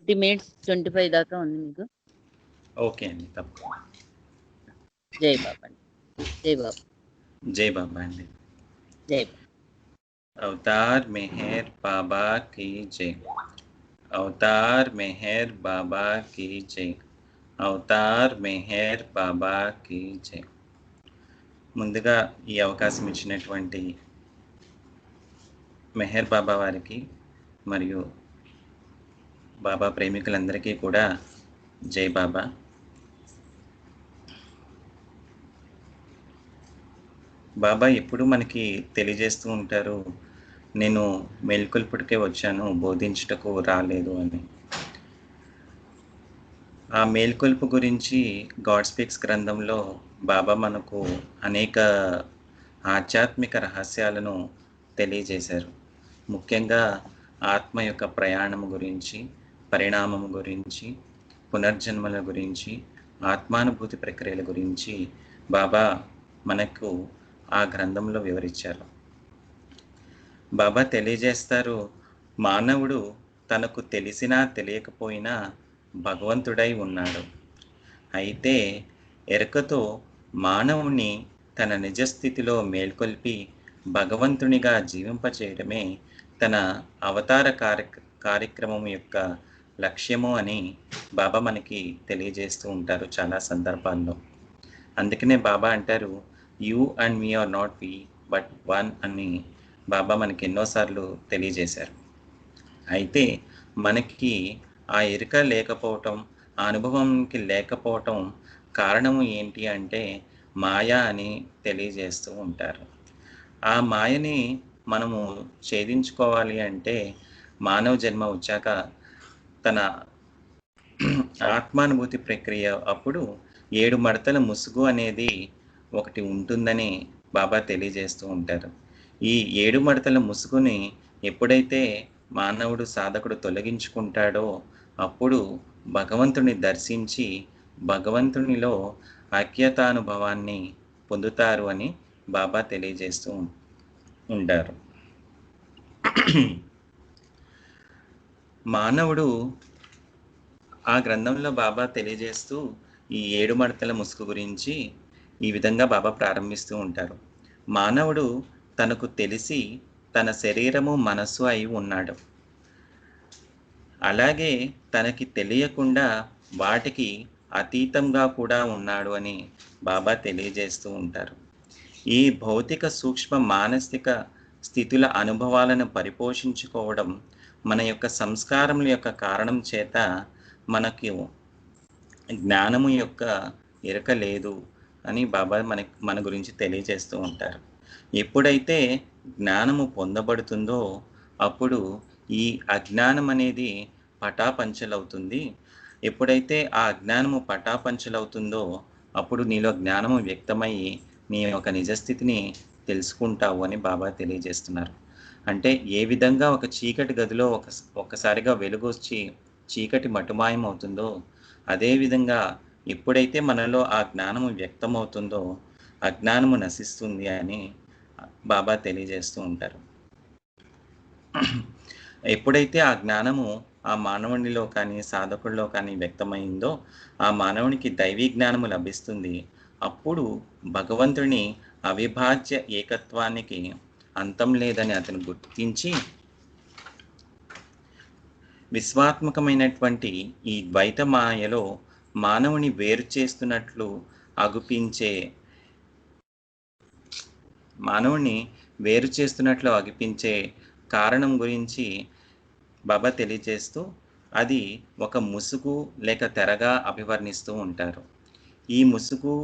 20 minutes 25 దాకా ఉంది మీకు. ఓకే అండి, తప్పకుండా. జై బాబా అండి. జై బాబా. జై బాబా అండి. జై బాబా. అవతార్ మెహర్ బాబా की जय. అవతార్ మెహర్ బాబా की जय. అవతార్ మెహర్ బాబా की जय. ముందుగా ఈ అవకాశం ఇచ్చినటువంటి మెహర్ బాబా వారికి మరియు బాబా ప్రేమికులందరికీ కూడా జై బాబా. బాబా ఎప్పుడు మనకి తెలియజేస్తూ ఉంటారు, నేను మేల్కొల్పుటకే వచ్చాను, బోధించుటకు రాలేదు అని. ఆ మేల్కొల్పు గురించి గాడ్ స్పీక్స్ గ్రంథంలో బాబా మనకు అనేక ఆధ్యాత్మిక రహస్యాలను తెలియజేశారు. ముఖ్యంగా ఆత్మ యొక్క ప్రయాణము గురించి, పరిణామము గురించి, పునర్జన్మల గురించి, ఆత్మానుభూతి ప్రక్రియల గురించి బాబా మనకు ఆ గ్రంథంలో వివరించారు. బాబా తెలియజేస్తారు, మానవుడు తనకు తెలిసినా తెలియకపోయినా భగవంతుడై ఉన్నాడు. అయితే ఎరుకతో మానవుని తన నిజస్థితిలో మేల్కొల్పి భగవంతునిగా జీవింపచేయడమే తన అవతార కార్యక్రమం యొక్క లక్ష్యము అని బాబా మనకి తెలియజేస్తూ ఉంటారు చాలా సందర్భాల్లో. అందుకనే బాబా అంటారు, you and me are not we but one అని బాబా మనకి ఎన్నోసార్లు తెలియజేశారు. అయితే మనకి ఆ ఎరుక లేకపోవటం, ఆ అనుభవంకి లేకపోవటం కారణము ఏంటి అంటే మాయా అని తెలియజేస్తూ ఉంటారు. ఆ మాయని మనము ఛేదించుకోవాలి అంటే మానవ జన్మ వచ్చాక తన ఆత్మానుభూతి ప్రక్రియ అప్పుడు 7 మడతల ముసుగు అనేది ఒకటి ఉంటుందని బాబా తెలియజేస్తూ ఉంటారు. ఈ 7 మడతల ముసుగుని ఎప్పుడైతే మానవుడు సాధకుడు తొలగించుకుంటాడో అప్పుడు భగవంతుని దర్శించి భగవంతునిలో ఐక్యతానుభవాన్ని పొందుతారు అని బాబా తెలియజేస్తూ ఉంటారు. మానవుడు ఆ గ్రంథంలో బాబా తెలియజేస్తూ ఈ 7 మడతల ముసుగు గురించి ఈ విధంగా బాబా ప్రారంభిస్తూ ఉంటారు. మానవుడు తనకు తెలిసి తన శరీరము మనస్సు అయి ఉన్నాడు, అలాగే తనకి తెలియకుండా వాటికి అతీతంగా కూడా ఉన్నాడు అని బాబా తెలియజేస్తూ ఉంటారు. ఈ భౌతిక సూక్ష్మ మానసిక స్థితుల అనుభవాలను పరిపోషించుకోవడం మన యొక్క సంస్కారముల యొక్క కారణం చేత మనకు జ్ఞానము యొక్క ఎరుక లేదు అని బాబా మన గురించి తెలియజేస్తూ ఉంటారు. ఎప్పుడైతే జ్ఞానము పొందబడుతుందో అప్పుడు ఈ అజ్ఞానం అనేది పటాపంచలవుతుంది. ఎప్పుడైతే ఆ అజ్ఞానము పటాపంచలవుతుందో అప్పుడు నీలో జ్ఞానము వ్యక్తమయ్యి నీ యొక్క నిజస్థితిని తెలుసుకుంటావు అని బాబా తెలియజేస్తున్నారు. అంటే ఏ విధంగా ఒక చీకటి గదిలో ఒక్కసారిగా వెలుగు వచ్చి చీకటి మటుమాయం అవుతుందో అదేవిధంగా ఎప్పుడైతే మనలో ఆ జ్ఞానము వ్యక్తమవుతుందో అజ్ఞానము నశిస్తుంది అని బాబా తెలియజేస్తూ ఉంటారు. ఎప్పుడైతే ఆ జ్ఞానము ఆ మానవునిలో కానీ సాధకుల్లో కానీ వ్యక్తమైందో ఆ మానవునికి దైవీ జ్ఞానము లభిస్తుంది. అప్పుడు భగవంతుని అవిభాజ్య ఏకత్వానికి అంతం లేదని అతను గుర్తించి విశ్వాత్మకమైనటువంటి ఈ ద్వైత మాయలో మానవుని వేరు చేస్తున్నట్లు అగిపించే కారణం గురించి బాబా తెలియజేస్తూ అది ఒక ముసుగు లేక తెరగా అభివర్ణిస్తూ ఉంటారు. ఈ ముసుగు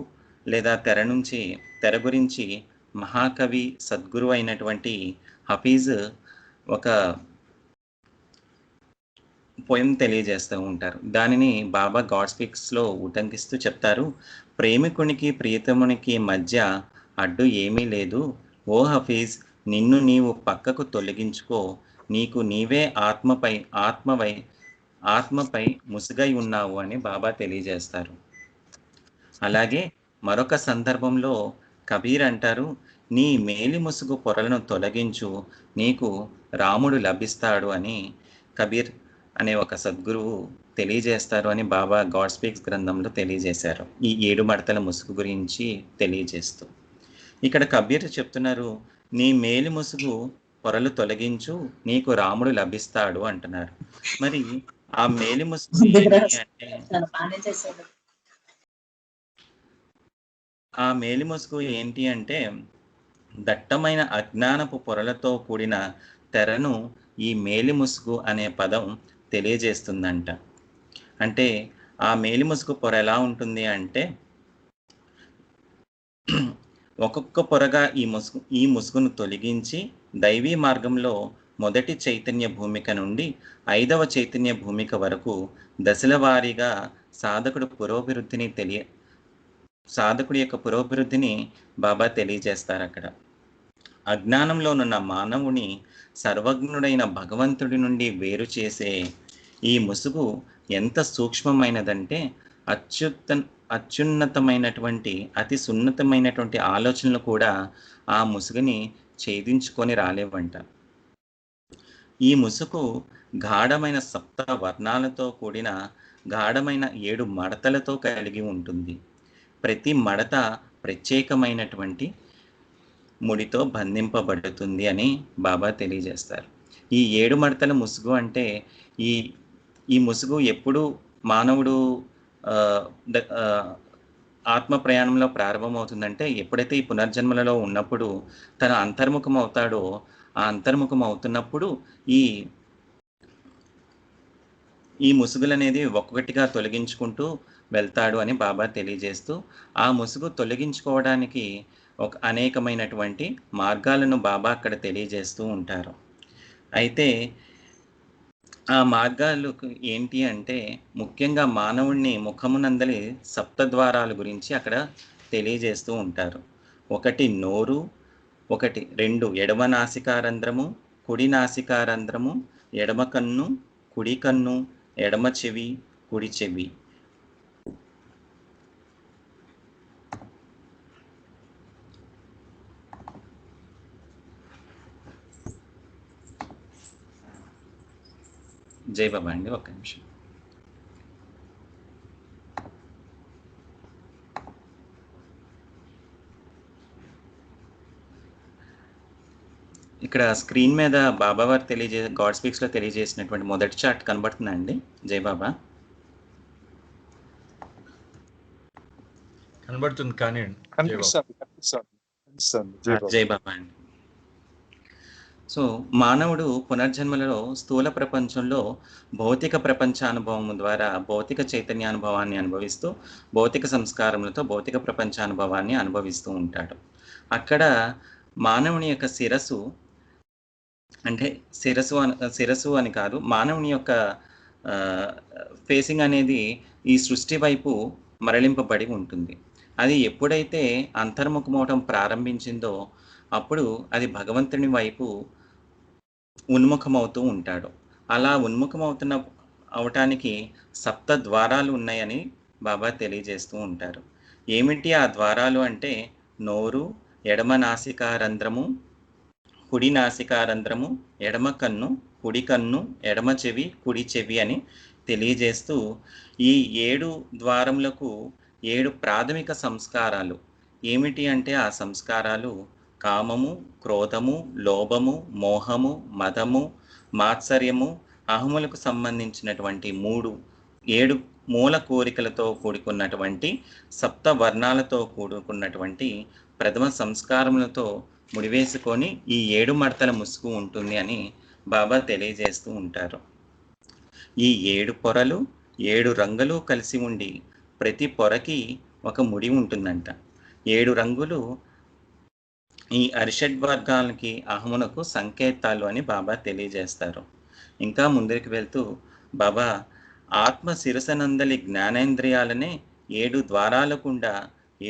లేదా తెర గురించి మహాకవి సద్గురు అయినటువంటి హఫీజ్ ఒక పోయం తెలియజేస్తూ ఉంటారు. దానిని బాబా గాడ్ స్పీక్స్లో ఉటంకిస్తూ చెప్తారు, ప్రేమికునికి ప్రియతమునికి మధ్య అడ్డు ఏమీ లేదు, ఓ హఫీజ్ నిన్ను నీవు పక్కకు తొలగించుకో, నీకు నీవే ఆత్మపై ముసుగై ఉన్నావు అని బాబా తెలియజేస్తారు. అలాగే మరొక సందర్భంలో కబీర్ అంటారు, నీ మేలి ముసుగు పొరలను తొలగించు, నీకు రాముడు లభిస్తాడు అని కబీర్ అనే ఒక సద్గురువు తెలియజేస్తారు అని బాబా గాడ్ స్పీక్స్ గ్రంథంలో తెలియజేశారు, ఈ 7 మడతల ముసుగు గురించి తెలియజేస్తూ. ఇక్కడ కబీర్ చెప్తున్నారు, నీ మేలి ముసుగు పొరలు తొలగించు, నీకు రాముడు లభిస్తాడు అంటున్నారు. మరి ఆ మేలి ముసుగు ఏంటి అంటే, ఆ మేలి ముసుగు ఏంటి అంటే దట్టమైన అజ్ఞానపు పొరలతో కూడిన తెరను ఈ మేలి ముసుగు అనే పదం తెలియజేస్తుందంట. అంటే ఆ మేలి ముసుగు పొర ఎలా ఉంటుంది అంటే, ఒక్కొక్క పొరగా ఈ ముసుగును తొలగించి దైవీ మార్గంలో మొదటి చైతన్య భూమిక నుండి 5వ చైతన్య భూమిక వరకు దశల వారీగా సాధకుడి యొక్క పురోభివృద్ధిని బాబా తెలియజేస్తారు అక్కడ. అజ్ఞానంలోనున్న మానవుని సర్వజ్ఞుడైన భగవంతుడి నుండి వేరు చేసే ఈ ముసుగు ఎంత సూక్ష్మమైనదంటే అత్యున్నతమైనటువంటి అతి సున్నతమైనటువంటి ఆలోచనలు కూడా ఆ ముసుగుని ఛేదించుకొని రాలేవంట. ఈ ముసుగు గాఢమైన సప్త వర్ణాలతో కూడిన గాఢమైన 7 మడతలతో కలిగి ఉంటుంది. ప్రతి మడత ప్రత్యేకమైనటువంటి ముడితో బంధింపబడుతుంది అని బాబా తెలియజేస్తారు. ఈ 7 మడతల ముసుగు అంటే ఈ ముసుగు ఎప్పుడు మానవుడు ఆత్మ ప్రయాణంలో ప్రారంభమవుతుందంటే, ఎప్పుడైతే ఈ పునర్జన్మలలో ఉన్నప్పుడు తన అంతర్ముఖం అవుతాడో, ఆ అంతర్ముఖం అవుతున్నప్పుడు ఈ ముసుగులనేది ఒక్కొక్కటిగా తొలగించుకుంటూ వెళ్తాడు అని బాబా తెలియజేస్తూ, ఆ ముసుగు తొలగించుకోవడానికి అనేకమైనటువంటి మార్గాలను బాబా అక్కడ తెలియజేస్తూ ఉంటారు. అయితే ఆ మార్గాలు ఏంటి అంటే, ముఖ్యంగా మానవుణ్ణి ముఖమునందలి సప్తద్వారాల గురించి అక్కడ తెలియజేస్తూ ఉంటారు. 1 నోరు, 2 ఎడమ నాసికారంధ్రము, కుడి నాసికారంధ్రము, ఎడమ కన్ను, కుడి కన్ను, ఎడమ చెవి, కుడి చెవి. జై బాబా అండి, ఒక్క నిమిషం. ఇక్కడ స్క్రీన్ మీద బాబా వారు గాడ్ స్పీక్స్ లో తెలియజేసినటువంటి మొదటి చార్ట్ కనబడుతుందా అండి? జై బాబా కనబడుతుంది కానీ జై బాబా అండి. సో మానవుడు పునర్జన్మలలో స్థూల ప్రపంచంలో భౌతిక ప్రపంచానుభవం ద్వారా భౌతిక చైతన్యానుభవాన్ని అనుభవిస్తూ భౌతిక సంస్కారములతో భౌతిక ప్రపంచానుభవాన్ని అనుభవిస్తూ ఉంటాడు. అక్కడ మానవుని యొక్క శిరస్సు అంటే శిరస్సు అని కాదు, మానవుని యొక్క ఫేసింగ్ అనేది ఈ సృష్టి వైపు మరలింపబడి ఉంటుంది. అది ఎప్పుడైతే అంతర్ముఖమవటం ప్రారంభించిందో అప్పుడు అది భగవంతుని వైపు ఉన్ముఖమవుతూ ఉంటాడు. అలా అవటానికి 7 ద్వారాలు ఉన్నాయని బాబా తెలియజేస్తూ ఉంటారు. ఏమిటి ఆ ద్వారాలు అంటే, నోరు, ఎడమ నాసికారంధ్రము, కుడి నాసికారంధ్రము, ఎడమ కన్ను, కుడి కన్ను, ఎడమ చెవి, కుడి చెవి అని తెలియజేస్తూ, ఈ 7 ద్వారములకు 7 ప్రాథమిక సంస్కారాలు ఏమిటి అంటే, ఆ సంస్కారాలు కామము, క్రోధము, లోభము, మోహము, మదము, మాత్సర్యము, అహములకు సంబంధించినటువంటి 7 మూల కోరికలతో కూడుకున్నటువంటి 7 వర్ణాలతో కూడుకున్నటువంటి ప్రథమ సంస్కారములతో ముడివేసుకొని ఈ 7 మడతల ముసుగు ఉంటుంది అని బాబా తెలియజేస్తూ ఉంటారు. ఈ 7 పొరలు 7 రంగులు కలిసి ఉండి ప్రతి పొరకి ఒక ముడి ఉంటుందంట. 7 రంగులు ఈ అరిషడ్ వర్గాలకి అహమునకు సంకేతాలు అని బాబా తెలియజేస్తారు. ఇంకా ముందరికి వెళ్తూ బాబా ఆత్మ శిరసనందలి జ్ఞానేంద్రియాలనే 7 ద్వారాల గుండా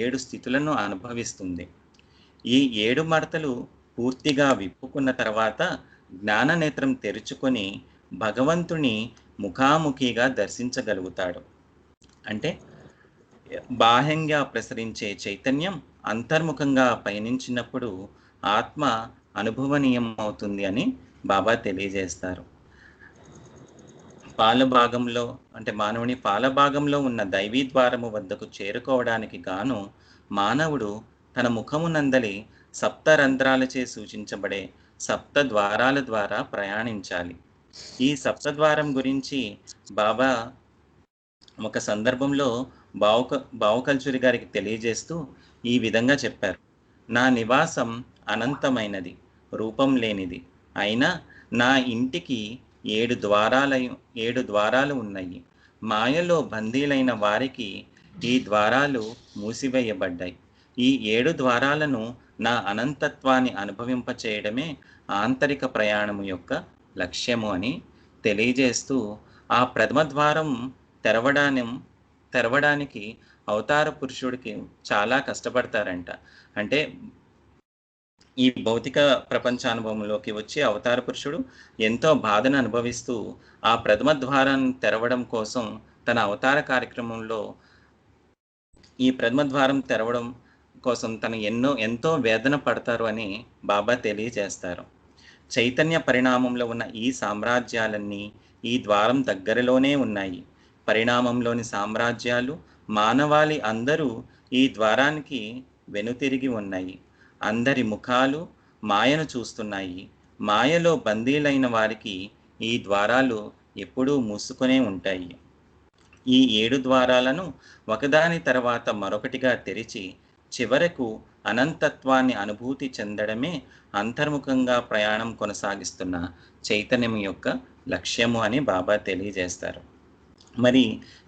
7 స్థితులను అనుభవిస్తుంది. ఈ 7 మడతలు పూర్తిగా విప్పుకున్న తర్వాత జ్ఞాన నేత్రం తెరుచుకొని భగవంతుని ముఖాముఖిగా దర్శించగలుగుతాడు. అంటే బాహ్యంగా ప్రసరించే చైతన్యం అంతర్ముఖంగా పయనించినప్పుడు ఆత్మ అనుభవనీయం అవుతుంది అని బాబా తెలియజేస్తారు. పాలభాగంలో అంటే మానవుని పాలభాగంలో ఉన్న దైవీ ద్వారము వద్దకు చేరుకోవడానికి గాను మానవుడు తన ముఖమునందలి సప్త రంధ్రాలచే సూచించబడే సప్త ద్వారాల ద్వారా ప్రయాణించాలి. ఈ సప్తద్వారం గురించి బాబా ఒక సందర్భంలో బావుకల్చూరి గారికి తెలియజేస్తూ ఈ విధంగా చెప్పారు. నా నివాసం అనంతమైనది, రూపం లేనిది, అయినా నా ఇంటికి 7 ద్వారాలు ఉన్నాయి. మాయలో బందీలైన వారికి ఈ ద్వారాలు మూసివేయబడ్డాయి. ఈ 7 ద్వారాలను నా అనంతత్వాన్ని అనుభవింపచేయడమే ఆంతరిక ప్రయాణము యొక్క లక్ష్యము అని తెలియజేస్తూ, ఆ ప్రథమ ద్వారం తెరవడానికి అవతార పురుషుడికి చాలా కష్టపడతారంట. అంటే ఈ భౌతిక ప్రపంచానుభవంలోకి వచ్చి అవతార పురుషుడు ఎంతో బాధను అనుభవిస్తూ ఆ ప్రథమ ద్వారాన్ని తెరవడం కోసం తన అవతార కార్యక్రమంలో ఈ ప్రథమ ద్వారం తెరవడం కోసం తను ఎంతో వేదన పడతారు అని బాబా తెలియజేస్తారు. చైతన్య పరిణామంలో ఉన్న ఈ సామ్రాజ్యాలన్నీ ఈ ద్వారం దగ్గరలోనే ఉన్నాయి. పరిణామంలోని సామ్రాజ్యాలు మానవాళి అందరూ ఈ ద్వారానికి వెనుతిరిగి ఉన్నాయి. అందరి ముఖాలు మాయను చూస్తున్నాయి. మాయలో బందీలైన వారికి ఈ ద్వారాలు ఎప్పుడూ మూసుకునే ఉంటాయి. ఈ 7 ద్వారాలను ఒకదాని తర్వాత మరొకటిగా తెరిచి చివరకు అనంతత్వాన్ని అనుభూతి చెందడమే అంతర్ముఖంగా ప్రయాణం కొనసాగిస్తున్న చైతన్యం యొక్క లక్ష్యము అని బాబా తెలియజేస్తారు. మరి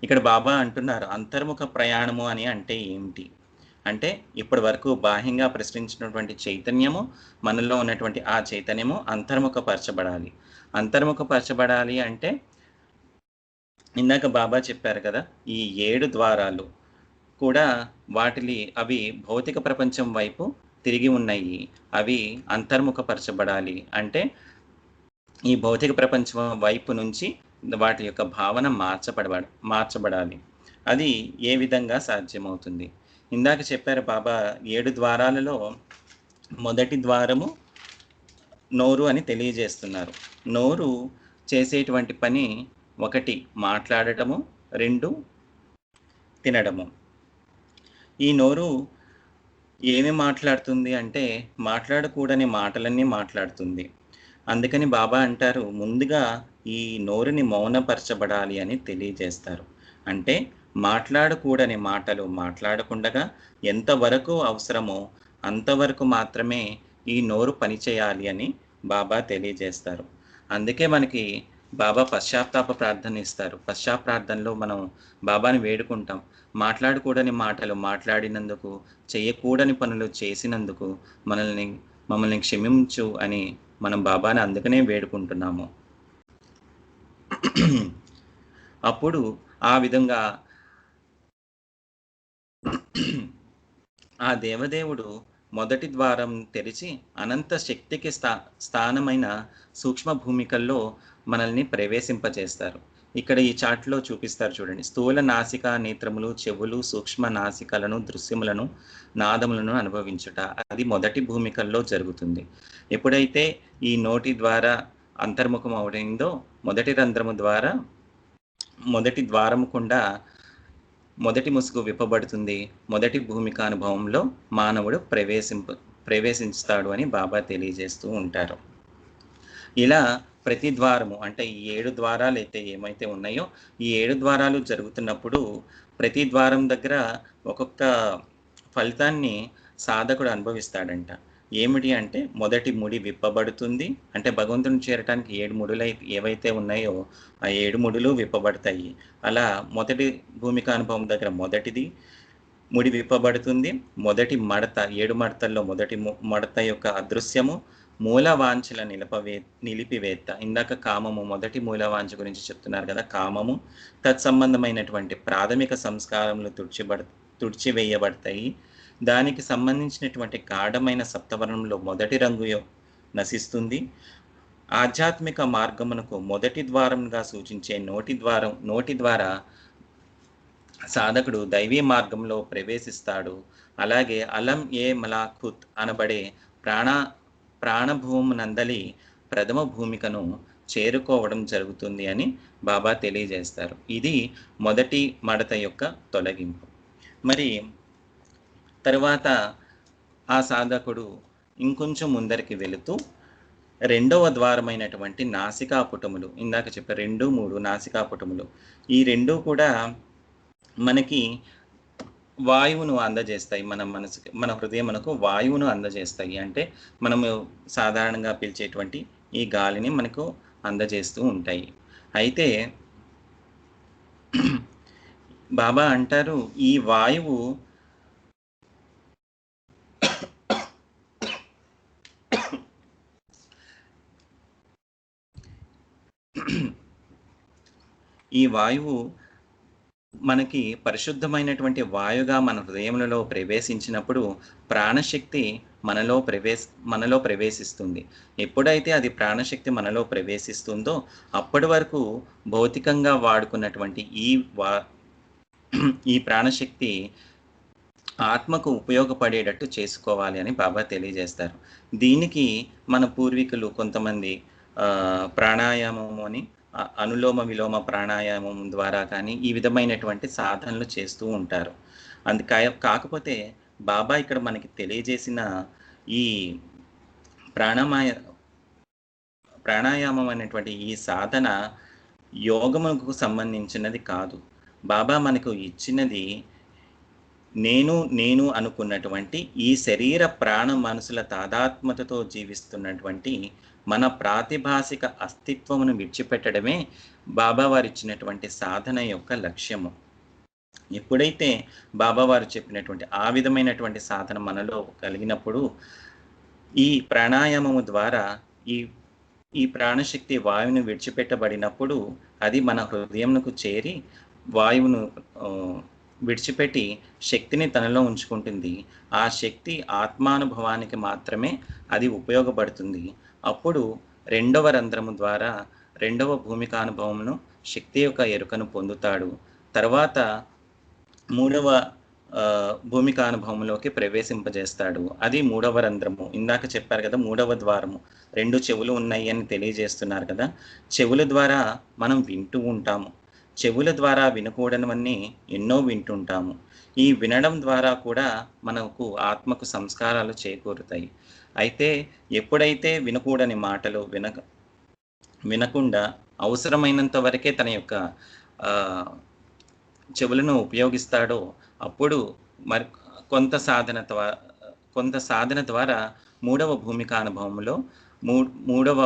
ఇక్కడ బాబా అంటున్నారు, అంతర్ముఖ ప్రయాణము అని అంటే ఏమిటి అంటే, ఇప్పటి వరకు బాహ్యంగా ప్రశ్నించినటువంటి చైతన్యము, మనలో ఉన్నటువంటి ఆ చైతన్యము అంతర్ముఖపరచబడాలి. అంతర్ముఖపరచబడాలి అంటే ఇందాక బాబా చెప్పారు కదా, ఈ 7 ద్వారాలు కూడా అవి భౌతిక ప్రపంచం వైపు తిరిగి ఉన్నాయి. అవి అంతర్ముఖపరచబడాలి అంటే ఈ భౌతిక ప్రపంచం వైపు నుంచి వాటి యొక్క భావన మార్చబడాలి. అది ఏ విధంగా సాధ్యమవుతుంది? ఇందాక చెప్పారు బాబా 7 ద్వారాలలో మొదటి ద్వారము నోరు అని తెలియజేస్తున్నారు. నోరు చేసేటువంటి పని 1 మాట్లాడటము, 2 తినడము. ఈ నోరు ఏమి మాట్లాడుతుంది అంటే మాట్లాడకూడని మాటలన్నీ మాట్లాడుతుంది. అందుకని బాబా అంటారు, ముందుగా ఈ నోరుని మౌనపరచబడాలి అని తెలియజేస్తారు. అంటే మాట్లాడకూడని మాటలు మాట్లాడకుండగా ఎంతవరకు అవసరమో అంతవరకు మాత్రమే ఈ నోరు పనిచేయాలి అని బాబా తెలియజేస్తారు. అందుకే మనకి బాబా పశ్చాత్తాప ప్రార్థన ఇస్తారు. పశ్చాత్తాపరార్థనలో మనం బాబాని వేడుకుంటాం. మాట్లాడకూడని మాటలు మాట్లాడినందుకు, చేయకూడని పనులు చేసినందుకు మమ్మల్ని క్షమించు అని మనం బాబాని అందుకనే వేడుకుంటున్నాము. అప్పుడు ఆ విధంగా ఆ దేవదేవుడు మొదటి ద్వారం తెరిచి అనంత శక్తికి స్థానమైన సూక్ష్మ భూమికల్లో మనల్ని ప్రవేశింపచేస్తారు. ఇక్కడ ఈ చాట్లో చూపిస్తారు చూడండి. స్థూల నాసిక నేత్రములు, చెవులు, సూక్ష్మ నాసికలను, దృశ్యములను, నాదములను అనుభవించుట, అది మొదటి భూమికల్లో జరుగుతుంది. ఎప్పుడైతే ఈ నోటి ద్వారా అంతర్ముఖం అవడిందో, మొదటి రంధ్రము ద్వారా మొదటి ద్వారము గుండా మొదటి ముసుగు విప్పబడుతుంది. మొదటి భూమిక అనుభవంలో మానవుడు ప్రవేశిస్తాడు అని బాబా తెలియజేస్తూ ఉంటారు. ఇలా ప్రతి ద్వారము అంటే ఈ 7 ద్వారాలు అయితే ఏమైతే ఉన్నాయో, ఈ 7 ద్వారాలు జరుగుతున్నప్పుడు ప్రతి ద్వారం దగ్గర ఒక్కొక్క ఫలితాన్ని సాధకుడు అనుభవిస్తాడంట. ఏమిటి అంటే మొదటి ముడి విప్పబడుతుంది. అంటే భగవంతుని చేరటానికి 7 ముడులు ఏవైతే ఉన్నాయో ఆ 7 ముడులు విప్పబడతాయి. అలా మొదటి భూమిక అనుభవం దగ్గర మొదటిది ముడి విప్పబడుతుంది. మొదటి మడత, 7 మడతల్లో మొదటి మడత యొక్క అదృశ్యము, మూలవాంఛల నిలిపివేత్త. ఇందాక కామము, మొదటి మూలవాంఛ గురించి చెప్తున్నారు కదా. కామము, తత్సంబంధమైనటువంటి ప్రాథమిక సంస్కారములు తుడిచివేయబడతాయి. దానికి సంబంధించినటువంటి గాఢమైన సప్తవర్ణంలో మొదటి రంగు నశిస్తుంది. ఆధ్యాత్మిక మార్గమునకు మొదటి ద్వారంగా సూచించే నోటి ద్వారా సాధకుడు దైవీ మార్గంలో ప్రవేశిస్తాడు. అలాగే అలం ఏ మలాఖుత్ అనబడే ప్రాణభూమునందలి ప్రథమ భూమికను చేరుకోవడం జరుగుతుంది అని బాబా తెలియజేస్తారు. ఇది మొదటి మడత యొక్క తొలగింపు. మరి తరువాత ఆ సాధకుడు ఇంకొంచెం ముందరికి వెళుతూ రెండవ ద్వారమైనటువంటి నాసికాపుటములు, ఇందాక చెప్పే 2, 3 నాసికాపుటములు, ఈ 2 కూడా మనకి వాయువును అందజేస్తాయి. మన మనసుకి, మన హృదయమునకు వాయువును అందజేస్తాయి. అంటే మనము సాధారణంగా పీల్చేటువంటి ఈ గాలిని మనకు అందజేస్తూ ఉంటాయి. అయితే బాబా అంటారు, ఈ వాయువు ఈ వాయువు మనకి పరిశుద్ధమైనటువంటి వాయుగా మన హృదయములలో ప్రవేశించినప్పుడు ప్రాణశక్తి మనలో ప్రవేశిస్తుంది. ఎప్పుడైతే అది ప్రాణశక్తి మనలో ప్రవేశిస్తుందో అప్పటి వరకు భౌతికంగా వాడుకున్నటువంటి ఈ ప్రాణశక్తి ఆత్మకు ఉపయోగపడేటట్టు చేసుకోవాలి అని బాబా తెలియజేస్తారు. దీనికి మన పూర్వీకులు కొంతమంది ప్రాణాయామము అని, అనులోమ విలోమ ప్రాణాయామం ద్వారా కానీ ఈ విధమైనటువంటి సాధనలు చేస్తూ ఉంటారు. కాకపోతే బాబా ఇక్కడ మనకి తెలియజేసిన ఈ ప్రాణాయామం అనేటువంటి ఈ సాధన యోగముకు సంబంధించినది కాదు. బాబా మనకు ఇచ్చినది నేను అనుకున్నటువంటి ఈ శరీర ప్రాణ మనసుల తాదాత్మ్యతతో జీవిస్తున్నటువంటి మన ప్రాతిభాసిక అస్తిత్వమును విడిచిపెట్టడమే బాబా వారు ఇచ్చినటువంటి సాధన యొక్క లక్ష్యము. ఎప్పుడైతే బాబా వారు చెప్పినటువంటి ఆ విధమైనటువంటి సాధన మనలో కలిగినప్పుడు ఈ ప్రాణాయామము ద్వారా ఈ ప్రాణశక్తి వాయువును విడిచిపెట్టబడినప్పుడు అది మన హృదయమునకు చేరి వాయువును విడిచిపెట్టి శక్తిని తనలో ఉంచుకుంటుంది. ఆ శక్తి ఆత్మానుభవానికి మాత్రమే అది ఉపయోగపడుతుంది. అప్పుడు రెండవ రంధ్రము ద్వారా రెండవ భూమికానుభవమును, శక్తి యొక్క ఎరుకను పొందుతాడు. తర్వాత మూడవ భూమికానుభవంలోకి ప్రవేశింపజేస్తాడు. అది మూడవ రంధ్రము. ఇందాక చెప్పారు కదా, మూడవ ద్వారము. 2 చెవులు ఉన్నాయి అని తెలియజేస్తున్నారు కదా. చెవుల ద్వారా మనం వింటూ ఉంటాము. చెవుల ద్వారా వినకూడనివన్నీ ఎన్నో వింటుంటాము. ఈ వినడం ద్వారా కూడా మనకు ఆత్మకు సంస్కారాలు చేకూరుతాయి. అయితే ఎప్పుడైతే వినకూడని మాటలు వినకుండా అవసరమైనంత వరకే తన యొక్క చెవులను ఉపయోగిస్తాడో అప్పుడు మరి కొంత సాధన ద్వారా మూడవ భూమికానుభవంలో మూడవ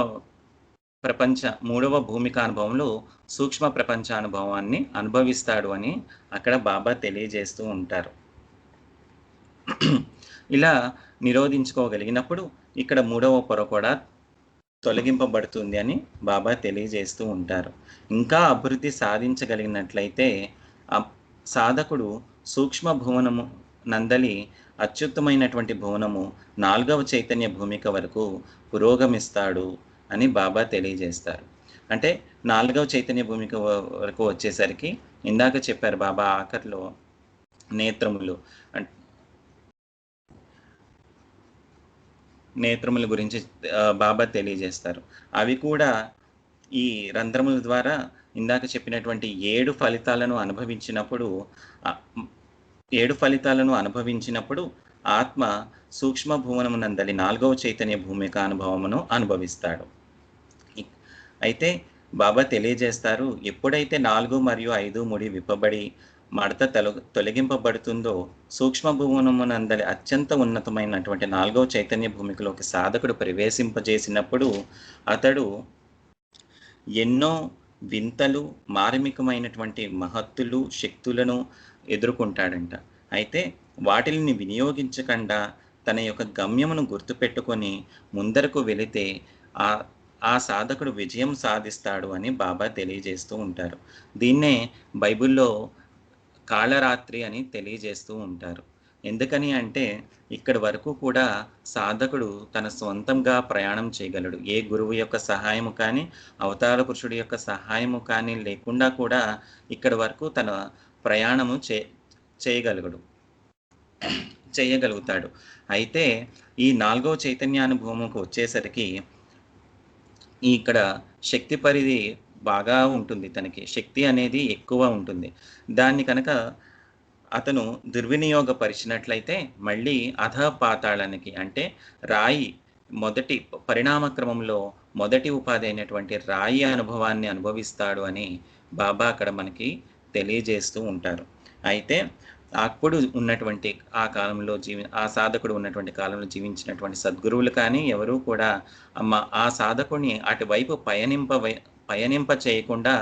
భూమికానుభవంలో సూక్ష్మ ప్రపంచానుభవాన్ని అనుభవిస్తాడు అని అక్కడ బాబా తెలియజేస్తూ ఉంటారు. ఇలా నిరోధించుకోగలిగినప్పుడు ఇక్కడ మూడవ పొర కూడా తొలగింపబడుతుంది అని బాబా తెలియజేస్తూ ఉంటారు. ఇంకా అభివృద్ధి సాధించగలిగినట్లయితే సాధకుడు సూక్ష్మ భువనము నందలి అత్యుత్తమైనటువంటి భువనము 4వ చైతన్య భూమిక వరకు పురోగమిస్తాడు అని బాబా తెలియజేస్తారు. అంటే 4వ చైతన్య భూమిక వరకు వచ్చేసరికి ఇందాక చెప్పారు బాబా ఆఖరిలో నేత్రముల గురించి బాబా తెలియజేస్తారు. అవి కూడా ఈ రంధ్రముల ద్వారా ఇందాక చెప్పినటువంటి 7 ఫలితాలను అనుభవించినప్పుడు ఆత్మ సూక్ష్మ భువనమునందలి 4వ చైతన్య భూమిక అనుభవమును అనుభవిస్తాడు. అయితే బాబా తెలియజేస్తారు, ఎప్పుడైతే 4 మరియు 5 ముడి విప్పబడి మడత తొలగింపబడుతుందో సూక్ష్మ భువనమునందలి అత్యంత ఉన్నతమైనటువంటి 4వ చైతన్య భూమికలోకి సాధకుడు ప్రవేశింపజేసినప్పుడు అతడు ఎన్నో వింతలు, మార్మికమైనటువంటి మహత్తులు, శక్తులను ఎదుర్కొంటాడంట. అయితే వాటిని వినియోగించకుండా తన యొక్క గమ్యమును గుర్తుపెట్టుకొని ముందరకు వెళితే ఆ సాధకుడు విజయం సాధిస్తాడు అని బాబా తెలియజేస్తూ ఉంటారు. దీన్నే బైబిల్లో కాళరాత్రి అని తెలియజేస్తూ ఉంటారు. ఎందుకని అంటే ఇక్కడి వరకు కూడా సాధకుడు తన సొంతంగా ప్రయాణం చేయగలడు. ఏ గురువు యొక్క సహాయము కానీ, అవతార పురుషుడి యొక్క సహాయము కానీ లేకుండా కూడా ఇక్కడి వరకు తన ప్రయాణము చేయగలుగుతాడు. అయితే ఈ 4వ చైతన్యానుభవముకు వచ్చేసరికి ఇక్కడ శక్తి పరిధి బాగా ఉంటుంది, తనకి శక్తి అనేది ఎక్కువ ఉంటుంది. దాన్ని కనుక అతను దుర్వినియోగపరిచినట్లయితే మళ్ళీ అధపాతాళానికి, అంటే రాయి మొదటి పరిణామ క్రమంలో మొదటి ఉపాధి అయినటువంటి రాయి అనుభవాన్ని అనుభవిస్తాడు అని బాబా అక్కడ మనకి తెలియజేస్తూ ఉంటారు. అయితే అప్పుడు ఉన్నటువంటి ఆ కాలంలో ఆ సాధకుడు ఉన్నటువంటి కాలంలో జీవించినటువంటి సద్గురువులు కానీ ఎవరూ కూడా ఆ సాధకుడిని అటువైపు పయనింప చేయకుండా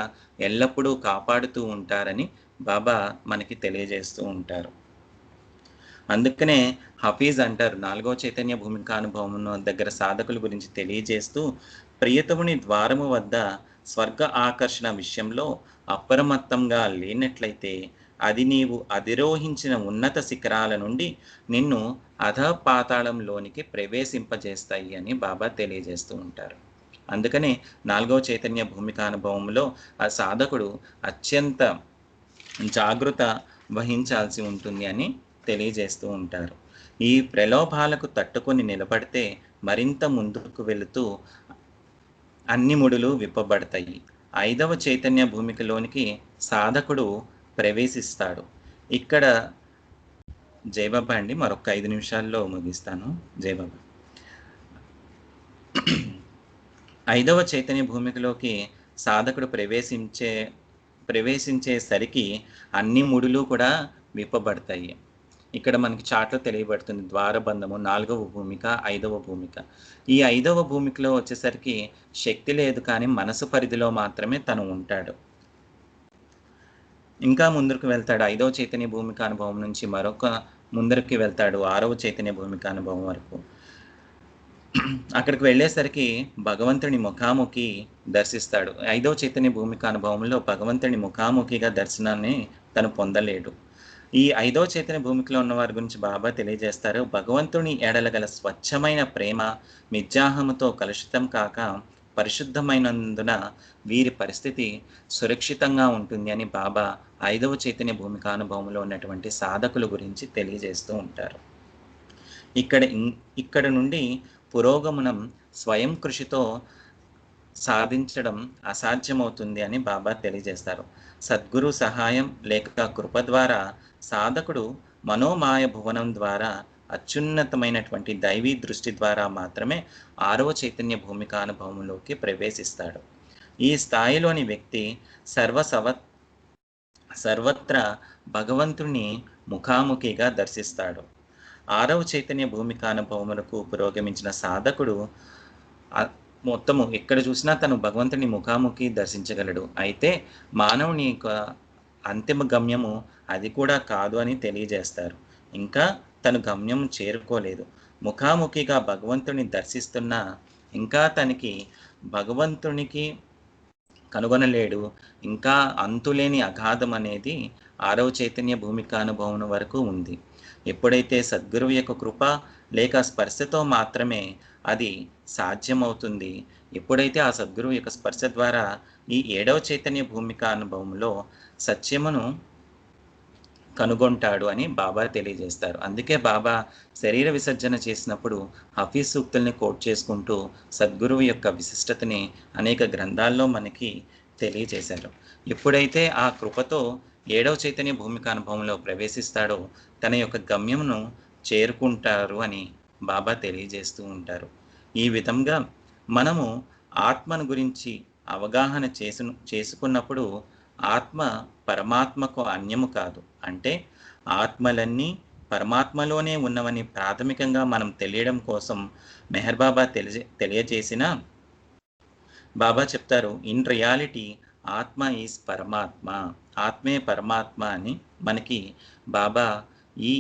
ఎల్లప్పుడూ కాపాడుతూ ఉంటారని బాబా మనకి తెలియజేస్తూ ఉంటారు. అందుకనే హఫీజ్ అంటారు, 4వ చైతన్య భూమికానుభవం దగ్గర సాధకుల గురించి తెలియజేస్తూ, ప్రియతముని ద్వారము వద్ద స్వర్గ ఆకర్షణ విషయంలో అప్రమత్తంగా లేనట్లయితే అది నీవు అధిరోహించిన ఉన్నత శిఖరాల నుండి నిన్ను అధపాతాళంలోనికి ప్రవేశింపజేస్తాయి అని బాబా తెలియజేస్తూ ఉంటారు. అందుకనే 4వ చైతన్య భూమికానుభవంలో ఆ సాధకుడు అత్యంత జాగృత వహించాల్సి ఉంటుంది అని తెలియజేస్తూ ఉంటారు. ఈ ప్రలోభాలకు తట్టుకొని నిలబడితే మరింత ముందుకు వెళుతూ అన్ని ముడులు విప్పబడతాయి. 5వ చైతన్య భూమికలోనికి సాధకుడు ప్రవేశిస్తాడు. ఇక్కడ జయబాబా అండి, మరొక 5 నిమిషాల్లో ముగిస్తాను. జయబాబా. 5వ చైతన్య భూమికలోకి సాధకుడు ప్రవేశించేసరికి అన్ని ముడులు కూడా విప్పబడతాయి. ఇక్కడ మనకి చాట్లో తెలియబడుతుంది ద్వారబంధము 4వ భూమిక, 5వ భూమిక. ఈ 5వ భూమికలో వచ్చేసరికి శక్తి లేదు, కానీ మనసు పరిధిలో మాత్రమే తను ఉంటాడు. ఇంకా ముందుకు వెళ్తాడు. 5వ చైతన్య భూమిక అనుభవం నుంచి మరొక ముందరికి వెళ్తాడు 6వ చైతన్య భూమిక అనుభవం వరకు. అక్కడికి వెళ్ళేసరికి భగవంతుని ముఖాముఖి దర్శిస్తాడు. 5వ చైతన్య భూమిక అనుభవంలో భగవంతుని ముఖాముఖిగా దర్శనాన్ని తను పొందలేడు. ఈ 5వ చైతన్య భూమికలో ఉన్న వారి గురించి బాబా తెలియజేస్తారు. భగవంతుని ఎడల గల స్వచ్ఛమైన ప్రేమ మిథ్యాహముతో కలుషితం కాక పరిశుద్ధమైనందున వీరి పరిస్థితి సురక్షితంగా ఉంటుంది అని బాబా 5వ చైతన్య భూమిక అనుభవంలో ఉన్నటువంటి సాధకుల గురించి తెలియజేస్తూ ఉంటారు. ఇక్కడ నుండి పురోగమనం స్వయం కృషితో సాధించడం అసాధ్యమవుతుంది అని బాబా తెలియజేస్తారు. సద్గురు సహాయం లేక కృప ద్వారా సాధకుడు మనోమాయ భువనం ద్వారా అత్యున్నతమైనటువంటి దైవీ దృష్టి ద్వారా మాత్రమే 6వ చైతన్య భూమిక అనుభవంలోకి ప్రవేశిస్తాడు. ఈ స్థాయిలోని వ్యక్తి సర్వత్రా భగవంతుని ముఖాముఖిగా దర్శిస్తాడు. 6వ చైతన్య భూమిక అనుభవములకు పురోగమించిన సాధకుడు మొత్తము ఎక్కడ చూసినా తను భగవంతుని ముఖాముఖి దర్శించగలడు. అయితే మానవుని యొక్క అంతిమ గమ్యము అది కూడా కాదు అని తెలియజేస్తారు. ఇంకా తను గమ్యం చేరుకోలేదు. ముఖాముఖిగా భగవంతుని దర్శిస్తున్నా ఇంకా తనకి భగవంతునికి కనుగొనలేడు. ఇంకా అంతులేని అగాధం అనేది 6వ చైతన్య భూమిక అనుభవం వరకు ఉంది. ఎప్పుడైతే సద్గురువు యొక్క కృప లేక స్పర్శతో మాత్రమే అది సాధ్యమవుతుంది, ఎప్పుడైతే ఆ సద్గురువు యొక్క స్పర్శ ద్వారా ఈ 7వ చైతన్య భూమిక అనుభవంలో సత్యమును కనుగొంటాడు అని బాబా తెలియజేస్తారు. అందుకే బాబా శరీర విసర్జన చేసినప్పుడు హఫీజ్ సూక్తుల్ని కోట్ చేసుకుంటూ సద్గురువు యొక్క విశిష్టతని అనేక గ్రంథాల్లో మనకి తెలియజేశారు. ఎప్పుడైతే ఆ కృపతో 7వ చైతన్య భూమిక అనుభవంలో ప్రవేశిస్తాడో తన యొక్క గమ్యమును చేరుకుంటారు అని బాబా తెలియజేస్తూ ఉంటారు. ఈ విధంగా మనము ఆత్మను గురించి అవగాహన చేసుకున్నప్పుడు ఆత్మ పరమాత్మకు అన్యము కాదు, అంటే ఆత్మలన్నీ పరమాత్మలోనే ఉన్నవని ప్రాథమికంగా మనం తెలియడం కోసం మెహర్ బాబా తెలియజేసిన బాబా చెప్తారు, ఇన్ రియాలిటీ ఆత్మ ఈజ్ పరమాత్మ, ఆత్మే పరమాత్మ అని మనకి బాబా ఈ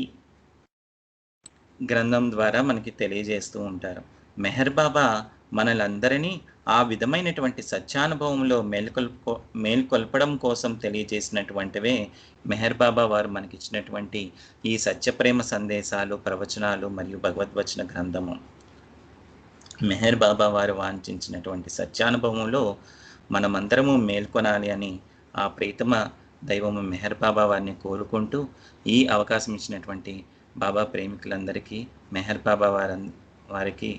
గ్రంథం ద్వారా మనకి తెలియజేస్తూ ఉంటారు. మెహర్ బాబా మనలందరినీ ఆ విధమైనటువంటి సత్యానుభవంలో మేల్కొల్పడం కోసం తెలియజేసినటువంటివే మెహర్ బాబా వారు మనకిచ్చినటువంటి ఈ సత్యప్రేమ సందేశాలు, ప్రవచనాలు మరియు భగవద్వచన గ్రంథము. మెహర్ బాబా వారు వాంఛించినటువంటి సత్యానుభవంలో మనమందరము మేల్కొనాలి అని ఆ ప్రీతమ దైవము మెహర్ బాబా వారిని కోరుకుంటూ ఈ అవకాశం ఇచ్చినటువంటి బాబా ప్రేమికులందరికీ మెహర్ బాబా వారికి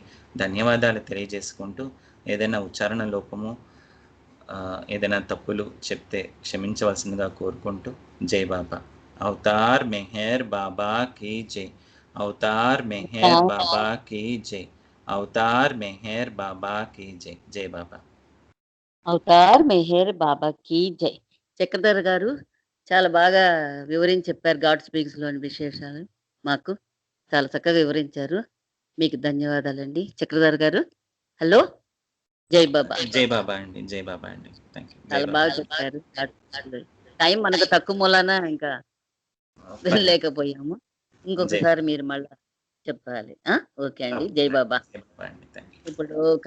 ధన్యవాదాలు తెలియజేసుకుంటూ, ఏదైనా ఉచ్చారణ లోపము ఏదైనా తప్పులు చెప్తే క్షమించవలసిందిగా కోరుకుంటూ జై బాబా. అవతార్ మెహర్ బాబా కీ జై. అవతార్ మెహర్ బాబా కీ జై. అవతార్ మెహర్ బాబా కీ జై. జై బాబా. అవతార్ మెహర్ బాబాకి జై. చక్రధర్ గారు చాలా బాగా వివరించి చెప్పారు గాడ్ స్పీక్స్ లోని విశేషాలు. మాకు చాలా చక్కగా వివరించారు. మీకు ధన్యవాదాలండి చక్రధర్ గారు. హలో, జై బాబా. జై బాబా అండి. జై బాబా అండి. Thank you. జై చాలా బాబా. బాగా చెప్పారు. టైం మనకు తక్కువ మూలాన ఇంకా వెళ్ళలేకపోయాము. జై ఇంకొకసారి మీరు మళ్ళా చెప్పాలి. ఓకే అండి. జై బాబా. జై బాబా అండి. Thank you. ఇప్పుడు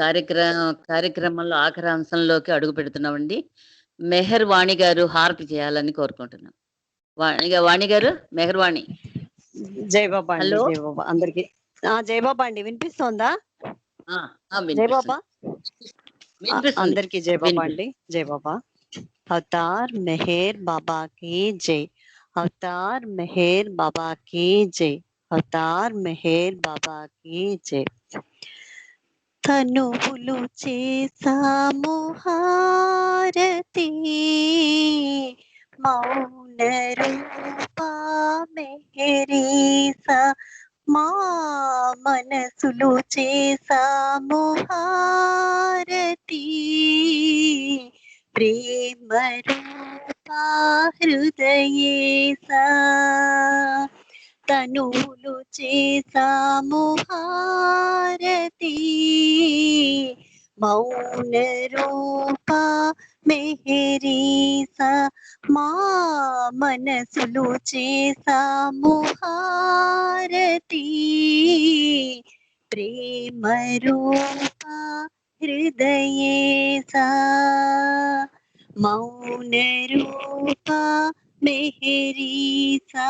కార్యక్రమంలో ఆఖరి అంశంలోకి అడుగు పెడుతున్నామండి. మెహర్ వాణి గారు హారతి చేయాలని కోరుకుంటున్నాం. వాణి గారు, మెహర్ వాణి. జై బాబా అండి. హలో. జై బాబా అందరికి. జై బాబా అండి, వినిపిస్తోందా? ఆ, ఆ, జై వినిపిస్తుంది. బాబా వినిపిస్తుంది. అందరికి. జై బాబా వినిపిస్తుంది. అండి. జై బాబా. అవతార్ మెహర్ బాబా కి జై. అవతార్ మెహర్ బాబా కి జై. అవతార్ మెహర్ బాబా కి జై. తనువులు చేసాము హారతి, మౌన రూపా మెహరీసా, మా మనసులు చేసాము హారతి, ప్రేమ రూపా హృదయేసా, తనువులు చేసాము హారతి, మౌన రూపా మెహరీసా, మా మనసులు చేసాము హారతి, ప్రేమ రూపా హృదయేసా, మౌన రూపా మెహరీసా,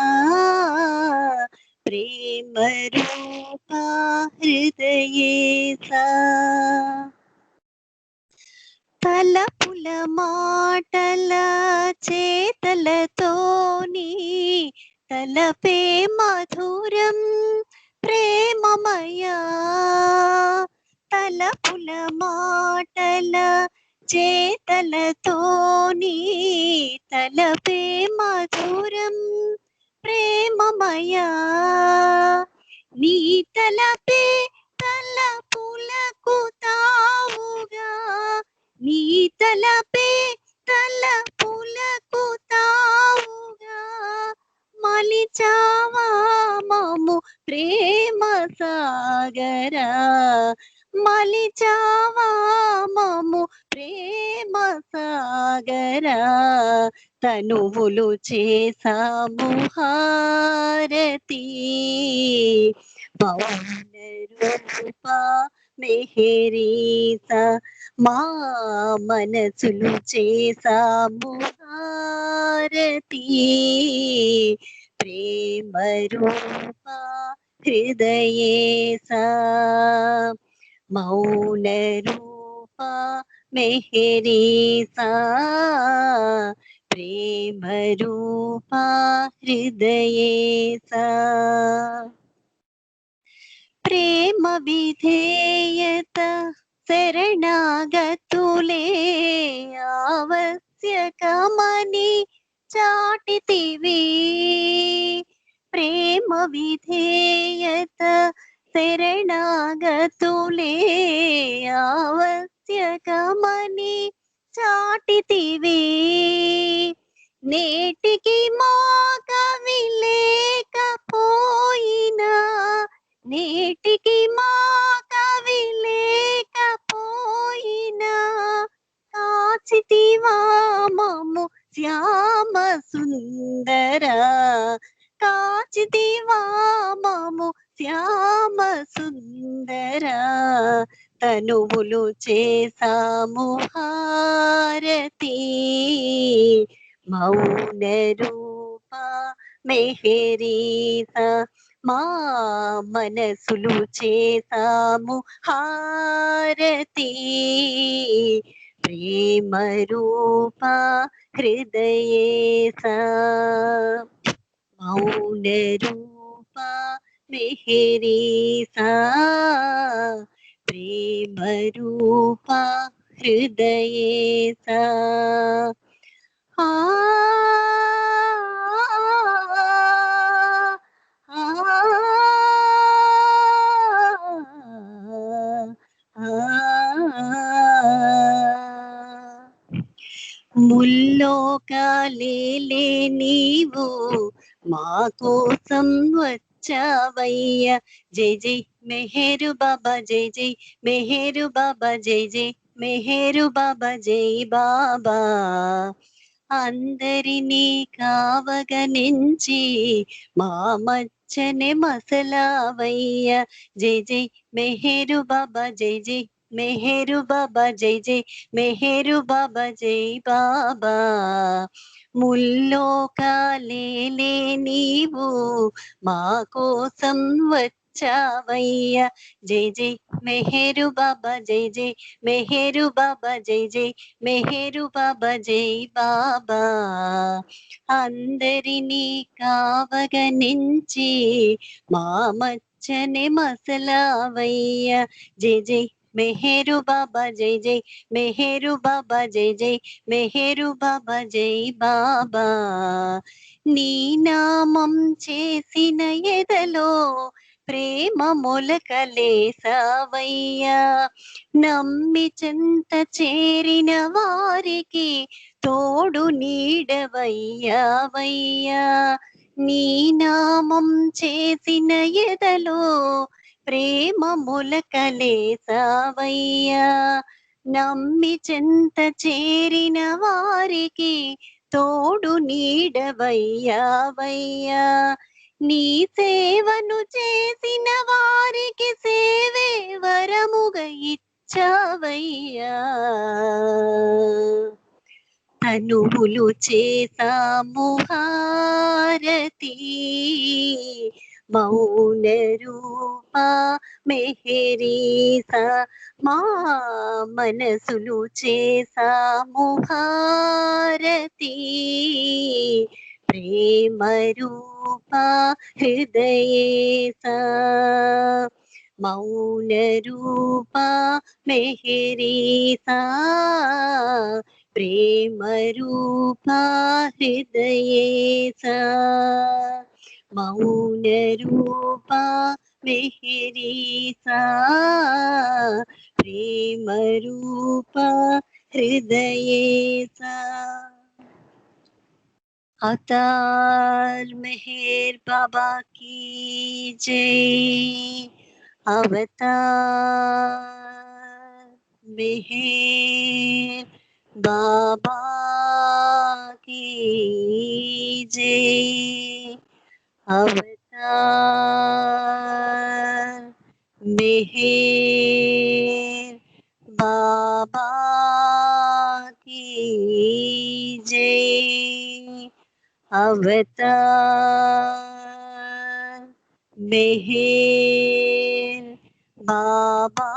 ప్రేమ రూపా హృదయేసా, తలపుల మాటల చేతలతోని తలపే మధురం ప్రేమమయా, తలపుల మాటల చేతలతోని తలపే మధురం ప్రేమమయా, నీ తలపే తలపులకు తావుగా, నీ తలపే తలపులకు తావుగా, మలిచావా మము ప్రేమ సాగరా, మలిచావా మము ప్రేమ సాగరా, తనువులు చేసాము హారతి, మౌన రూపా మెహరీసా, మా మనసులు చేసాము హారతి, ప్రేమ రూపా హృదయేసా, మౌన రూపా మెహరీసా, ప్రేమ రూపా హృదయేసా, ప్రేమ విధేయత శరణాగతులే ఆవశ్యకమని చాటితివి, ప్రేమ విధేయత శరణాగతులే ఆవశ్యకమని చాటితివి, నేటికి మోకవి లేకపోయినా, నేటికి మోకవి లేకపోయినా, కాచితివా మము శ్యామ సుందరా, కాచితివా మము శ్యామ సుందరా, తనువులు చేసాము హారతి, మౌన రూపా మెహరీసా, మా మనసులు చేసాము హారతి, ప్రేమ రూపా హృదయేసా, మౌన రూపా మెహరీసా, ప్రేమ రూపా हृदये सा आ ముల్లోకాలేలే నీవు మా కోసం వచ్చావయ్య జై జై మెహరు బాబా జై జై మెహరు బాబా జై జై మెహరు బాబా జై బాబా అందరినీ కావగనించి మా మచ్చనే మసలావయ్య జై జై మెహరు బాబా జై జై మెహరు బాబా జై జై మెహరు బాబా జై బాబా ముల్లోకాలేలే నీవు మా కోసం వచ్చావయ్య జై జై మెహరు బాబా జై జై మెహరు బాబా జై జై మెహరు బాబా జై బాబా అందరినీ కావగనించి మా మచ్చనే మసలావయ్య జై జై మెహరు బాబా జై జై మెహరు బాబా జై జై మెహరు బాబా జై బాబా నీ నామం చేసిన ఎదలో ప్రేమ మొలకలేసావయ్యా నమ్మి చెంత చేరిన వారికి తోడు నీడవయ్యావయ్యా నీ నామం చేసిన ఎదలో ప్రేమ మొలకలేసావయ్యా నమ్మి చెంత చేరిన వారికి తోడు నీడవయ్యావయ్యా నీ సేవను చేసిన వారికి సేవే వరముగా ఇచ్చావయ్యా తనువులు చేసాము హారతి మౌన రూప మెహరీసా మా మనసులు చేసాము హారతి ప్రేమ రూప హృదయేసా మౌన రూప మెహరీసా ప్రేమ రూప హృదయేసా మౌన రూప మెహరీసా ప్రేమ రూప హృదయేసా अवतार मेहर बाबा की जय अवतार मेहर बाबा की जय अवतार मेहर बाबा की जय अवतार मेहर बाबा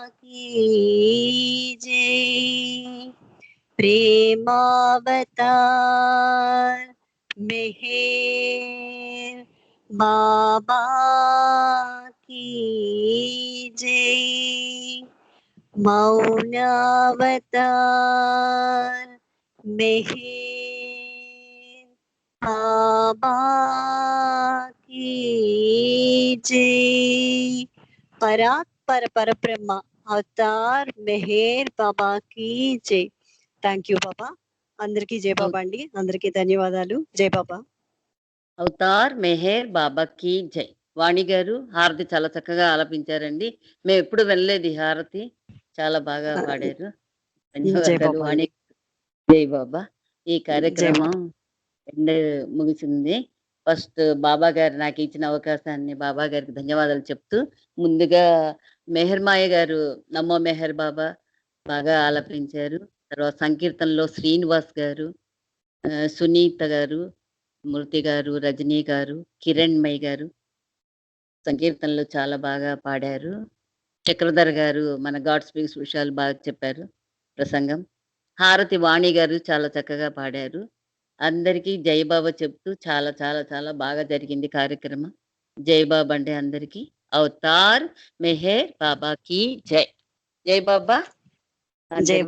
की जय प्रेमावतार मेहर बाबा की जय मौनावतार मेहर बाबा की जय పరాత్పర పరబ్రహ్మ అవతార్ మెహర్ బాబా కి జై థ్యాంక్ యూ బాబా అందరికీ జై బాబా అండి అందరికీ ధన్యవాదాలు జై బాబా అవతార్ మెహర్ బాబాకి జై వాణి గారు హారతి చాలా చక్కగా ఆలపించారండి మేము ఎప్పుడు వెళ్ళలేదు ఈ హారతి చాలా బాగా పాడారు జై ధన్యవాదాలు బాబా వాణి అండి జై బాబా ఈ జై బాబా కార్యక్రమం ఎండ్ ముగిసింది ఫస్ట్ బాబా గారు నాకు ఇచ్చిన అవకాశాన్ని బాబా గారికి ధన్యవాదాలు చెప్తూ ముందుగా మెహర్మాయ గారు నమ్మో మెహర్ బాబా బాగా ఆలపించారు తర్వాత సంకీర్తనలో శ్రీనివాస్ గారు సునీత గారు మూర్తి గారు రజనీ గారు కిరణ్మయ్ గారు సంకీర్తనలు చాలా బాగా పాడారు చక్రధర్ గారు మన గాడ్ స్పీక్స్ విషయాలు బాగా చెప్పారు ప్రసంగం హారతి వాణి గారు చాలా చక్కగా పాడారు అందరికీ జై బాబా చెప్తూ చాలా చాలా చాలా బాగా జరిగింది కార్యక్రమం జై బాబా అంటే అందరికీ అవతార్ మెహర్ బాబాకి జై జై బాబా జై